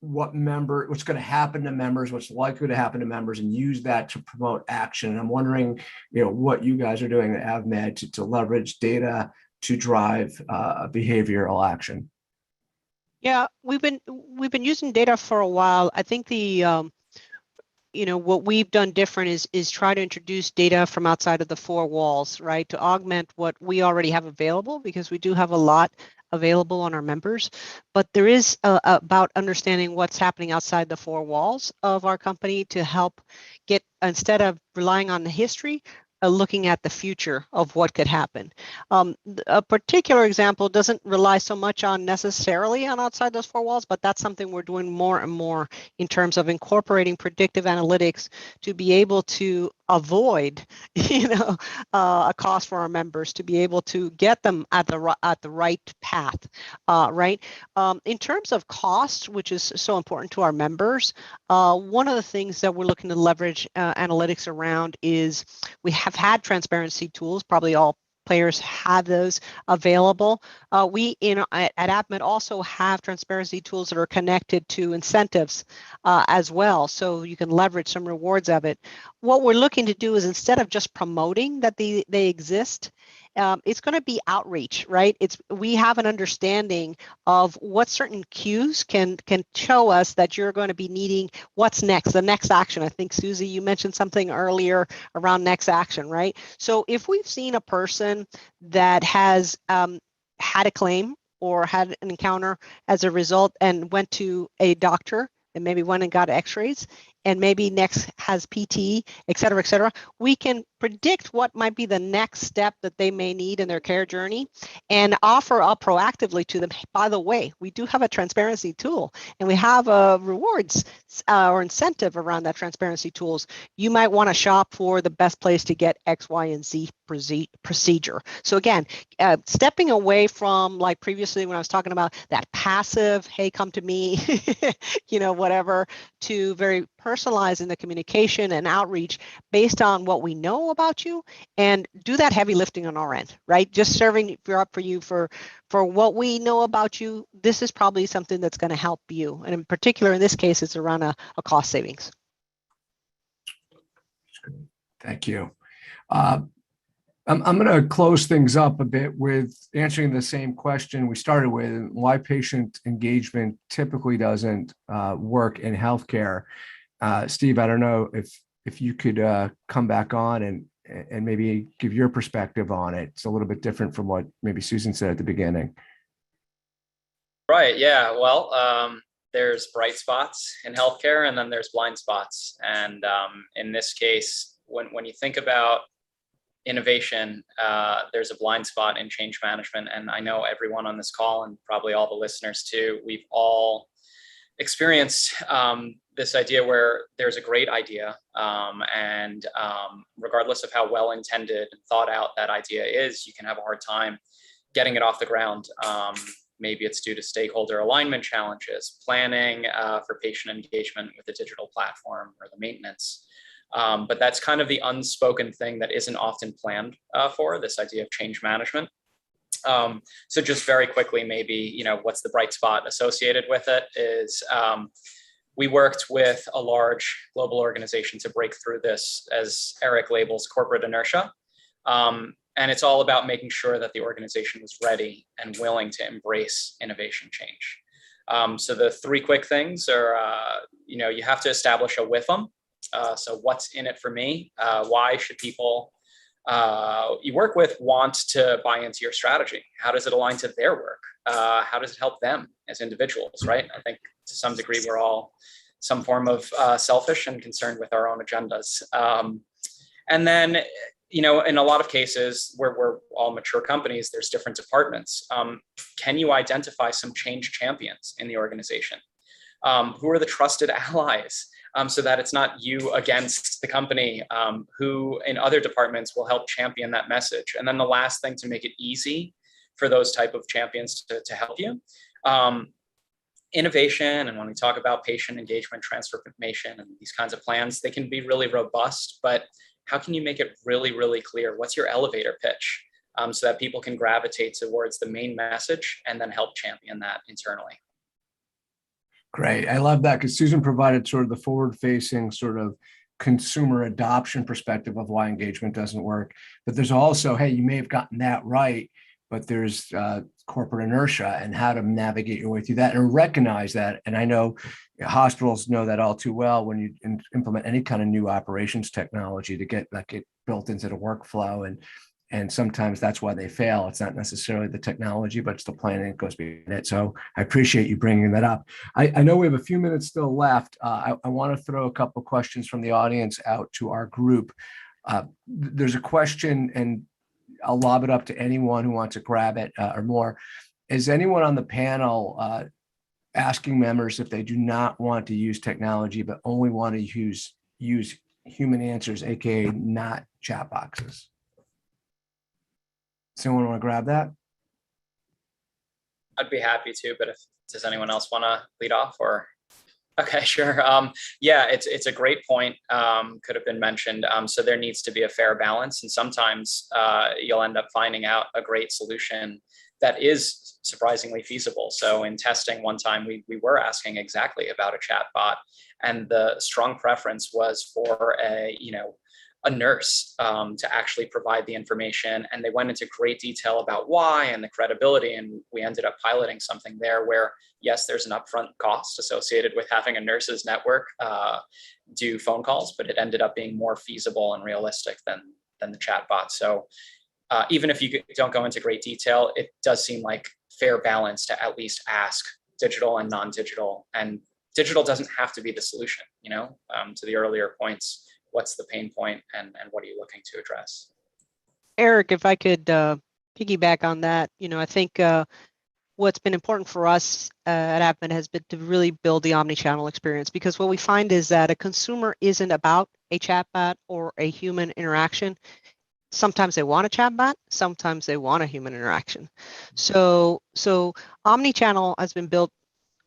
what's going to happen to members, what's likely to happen to members, and use that to promote action. And I'm wondering, what you guys are doing at AvMed to leverage data to drive behavioral action. Yeah, we've been using data for a while. I think what we've done different is try to introduce data from outside of the four walls, right? To augment what we already have available, because we do have a lot available on our members, but there is about understanding what's happening outside the four walls of our company to help get, instead of relying on the history, looking at the future of what could happen. A particular example doesn't rely so much on necessarily on outside those four walls, but that's something we're doing more and more in terms of incorporating predictive analytics to be able to avoid, a cost for our members, to be able to get them at the right path, right? In terms of cost, which is so important to our members, one of the things that we're looking to leverage analytics around is we have had transparency tools. Probably all players have those available. We at AvMed also have transparency tools that are connected to incentives as well, so you can leverage some rewards of it. What we're looking to do is, instead of just promoting that they exist, it's going to be outreach, right? We have an understanding of what certain cues can show us that you're going to be needing what's next, the next action. I think, Susie, you mentioned something earlier around next action, right? So if we've seen a person that has had a claim or had an encounter as a result and went to a doctor and maybe went and got x-rays, and maybe next has PT, et cetera, we can predict what might be the next step that they may need in their care journey and offer up proactively to them, by the way, we do have a transparency tool and we have rewards or incentive around that transparency tools. You might want to shop for the best place to get X, Y, and Z procedure. So again, stepping away from, like previously when I was talking about that passive, hey, come to me, whatever, to very personalizing the communication and outreach based on what we know about you, and do that heavy lifting on our end, right? Just serving up for you for what we know about you. This is probably something that's going to help you. And in particular, in this case, it's around a cost savings. Thank you. I'm going to close things up a bit with answering the same question we started with: why patient engagement typically doesn't work in healthcare. Steve, I don't know if you could come back on and maybe give your perspective on it. It's a little bit different from what maybe Susan said at the beginning. Right. Yeah. Well, there's bright spots in healthcare, and then there's blind spots. And in this case, when you think about innovation, there's a blind spot in change management. And I know everyone on this call, and probably all the listeners too, we've all experienced this idea where there's a great idea, and regardless of how well intended and thought out that idea is, you can have a hard time getting it off the ground. Maybe it's due to stakeholder alignment challenges, planning for patient engagement with the digital platform, or the maintenance. But that's kind of the unspoken thing that isn't often planned for, this idea of change management. So just very quickly, maybe, what's the bright spot associated with it is we worked with a large global organization to break through this, as Eric labels, corporate inertia. And it's all about making sure that the organization was ready and willing to embrace innovation change. So the three quick things are, you have to establish a WIFM. So what's in it for me? Why should people you work with want to buy into your strategy? How does it align to their work? How does it help them as individuals, right? I think to some degree, we're all some form of selfish and concerned with our own agendas. And then, in a lot of cases where we're all mature companies, there's different departments. Can you identify some change champions in the organization? Who are the trusted allies? So that it's not you against the company, who in other departments will help champion that message. And then the last thing, to make it easy for those type of champions to help you. Innovation, and when we talk about patient engagement, transformation, and these kinds of plans, they can be really robust, but how can you make it really, really clear? What's your elevator pitch? So that people can gravitate towards the main message and then help champion that internally. Great. I love that, because Susan provided sort of the forward-facing sort of consumer adoption perspective of why engagement doesn't work. But there's also, hey, you may have gotten that right, but there's corporate inertia and how to navigate your way through that and recognize that. And I know hospitals know that all too well when you implement any kind of new operations technology to get that built into the workflow. And sometimes that's why they fail. It's not necessarily the technology, but it's the planning that goes behind it. So I appreciate you bringing that up. I know we have a few minutes still left. I want to throw a couple of questions from the audience out to our group. There's a question, and I'll lob it up to anyone who wants to grab it or more. Is anyone on the panel asking members if they do not want to use technology, but only want to use human answers, AKA not chat boxes? Someone want to grab that? I'd be happy to, but does anyone else want to lead off, or? Okay, sure. Yeah, it's a great point. Could have been mentioned. So there needs to be a fair balance, and sometimes you'll end up finding out a great solution that is surprisingly feasible. So in testing one time, we were asking exactly about a chat bot, and the strong preference was for a nurse to actually provide the information. And they went into great detail about why and the credibility. And we ended up piloting something there where, yes, there's an upfront cost associated with having a nurses network do phone calls, but it ended up being more feasible and realistic than the chatbot. So even if you don't go into great detail, it does seem like fair balance to at least ask digital and non-digital. And digital doesn't have to be the solution, to the earlier points. What's the pain point and what are you looking to address? Eric, if I could piggyback on that, I think what's been important for us at AvMed has been to really build the omni-channel experience, because what we find is that a consumer isn't about a chatbot or a human interaction. Sometimes they want a chatbot, sometimes they want a human interaction. So omni-channel has been built.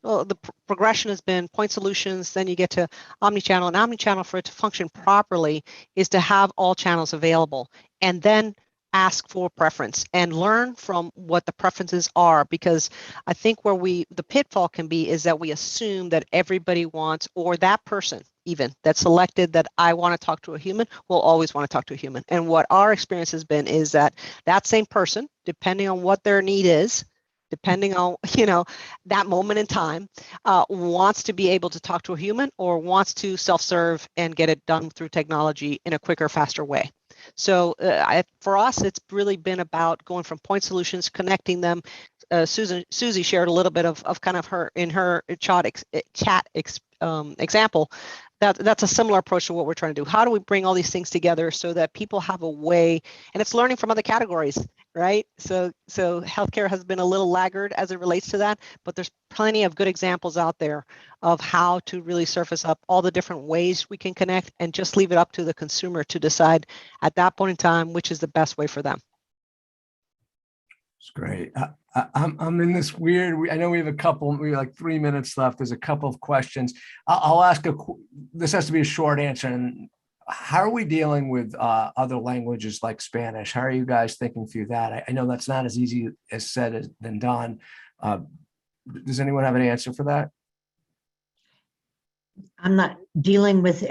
Well, the progression has been point solutions, then you get to omni-channel, and omni-channel, for it to function properly, is to have all channels available, and then ask for preference and learn from what the preferences are. Because I think where the pitfall can be is that we assume that everybody wants, or that person even that selected that I want to talk to a human will always want to talk to a human. And what our experience has been is that that same person, depending on what their need is, depending on that moment in time, wants to be able to talk to a human or wants to self-serve and get it done through technology in a quicker, faster way. So for us, it's really been about going from point solutions, connecting them. Susie shared a little bit of kind of her in her chat example. That's a similar approach to what we're trying to do. How do we bring all these things together so that people have a way, and it's learning from other categories, right? So healthcare has been a little laggard as it relates to that, but there's plenty of good examples out there of how to really surface up all the different ways we can connect, and just leave it up to the consumer to decide at that point in time which is the best way for them. It's great. I'm in this weird, I know we have we have like 3 minutes left. There's a couple of questions. I'll ask this has to be a short answer. And how are we dealing with other languages like Spanish? How are you guys thinking through that? I know that's not as easy as said than done. Does anyone have an answer for that? I'm not dealing with,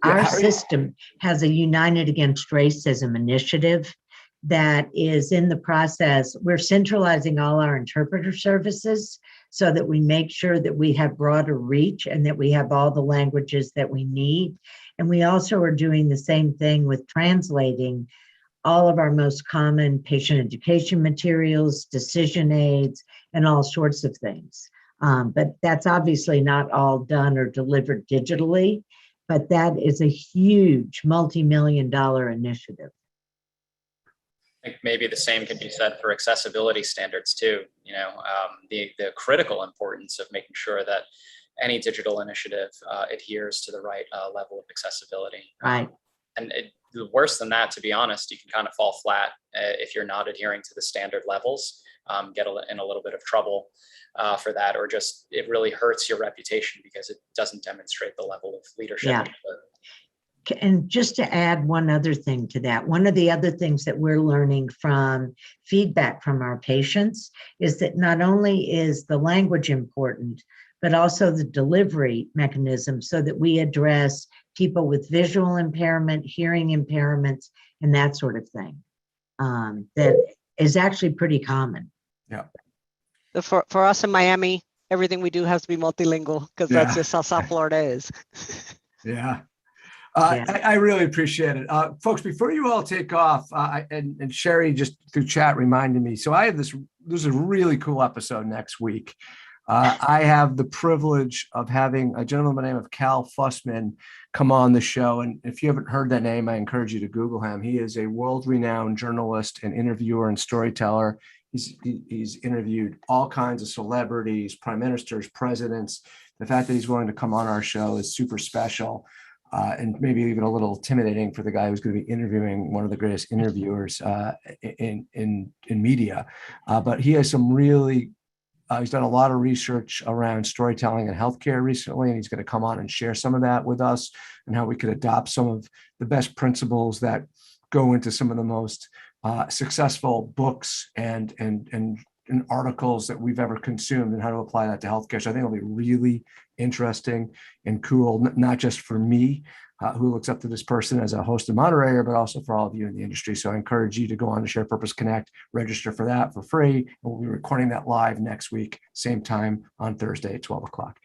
our system has a United Against Racism initiative that is in the process. We're centralizing all our interpreter services so that we make sure that we have broader reach and that we have all the languages that we need. And we also are doing the same thing with translating all of our most common patient education materials, decision aids, and all sorts of things. But that's obviously not all done or delivered digitally, but that is a huge multi-million-dollar initiative. I think maybe the same can be said for accessibility standards too. The critical importance of making sure that any digital initiative adheres to the right level of accessibility. Right. And worse than that, to be honest, you can kind of fall flat if you're not adhering to the standard levels, get in a little bit of trouble for that, or just it really hurts your reputation because it doesn't demonstrate the level of leadership. Yeah. And just to add one other thing to that, one of the other things that we're learning from feedback from our patients is that not only is the language important, but also the delivery mechanism, so that we address people with visual impairment, hearing impairments, and that sort of thing. That is actually pretty common. Yeah. For us in Miami, everything we do has to be multilingual, because that's just how South Florida is. Yeah. I really appreciate it. Folks, before you all take off, and Sherry just through chat reminded me, so I have there's a really cool episode next week. I have the privilege of having a gentleman by the name of Cal Fussman come on the show. And if you haven't heard that name, I encourage you to Google him. He is a world-renowned journalist and interviewer and storyteller. He's interviewed all kinds of celebrities, prime ministers, presidents. The fact that he's willing to come on our show is super special. And maybe even a little intimidating for the guy who's going to be interviewing one of the greatest interviewers in media. But he has some really, he's done a lot of research around storytelling and healthcare recently, and he's going to come on and share some of that with us and how we could adopt some of the best principles that go into some of the most successful books and articles that we've ever consumed, and how to apply that to healthcare. So I think it'll be really interesting and cool, not just for me, who looks up to this person as a host and moderator, but also for all of you in the industry. So I encourage you to go on to Shared Purpose Connect, register for that for free. And we'll be recording that live next week, same time on Thursday at 12 o'clock.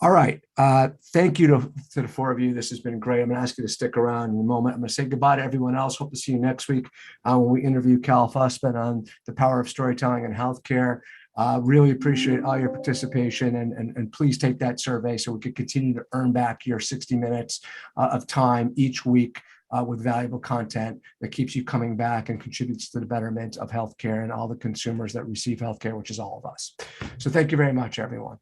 All right. Thank you to the four of you. This has been great. I'm going to ask you to stick around in a moment. I'm going to say goodbye to everyone else. Hope to see you next week when we interview Cal Fussman on the power of storytelling in healthcare. Really appreciate all your participation, and please take that survey so we can continue to earn back your 60 minutes of time each week with valuable content that keeps you coming back and contributes to the betterment of healthcare and all the consumers that receive healthcare, which is all of us. So thank you very much, everyone.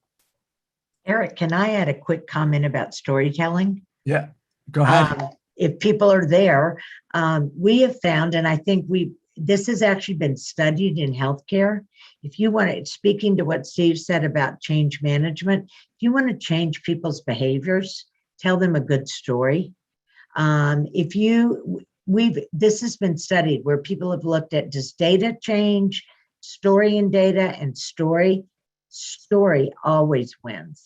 Eric, can I add a quick comment about storytelling? Yeah, go ahead. If people are there, we have found, and I think this has actually been studied in healthcare. If you want to, speaking to what Steve said about change management, if you want to change people's behaviors, tell them a good story. This has been studied where people have looked at, does data change, story and data, and story always wins.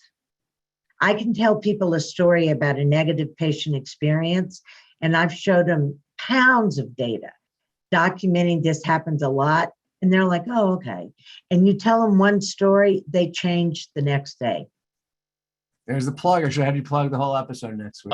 I can tell people a story about a negative patient experience, and I've showed them pounds of data documenting this happens a lot, and they're like, oh, okay. And you tell them one story, they change the next day. There's the plug. I should have you plug the whole episode next week.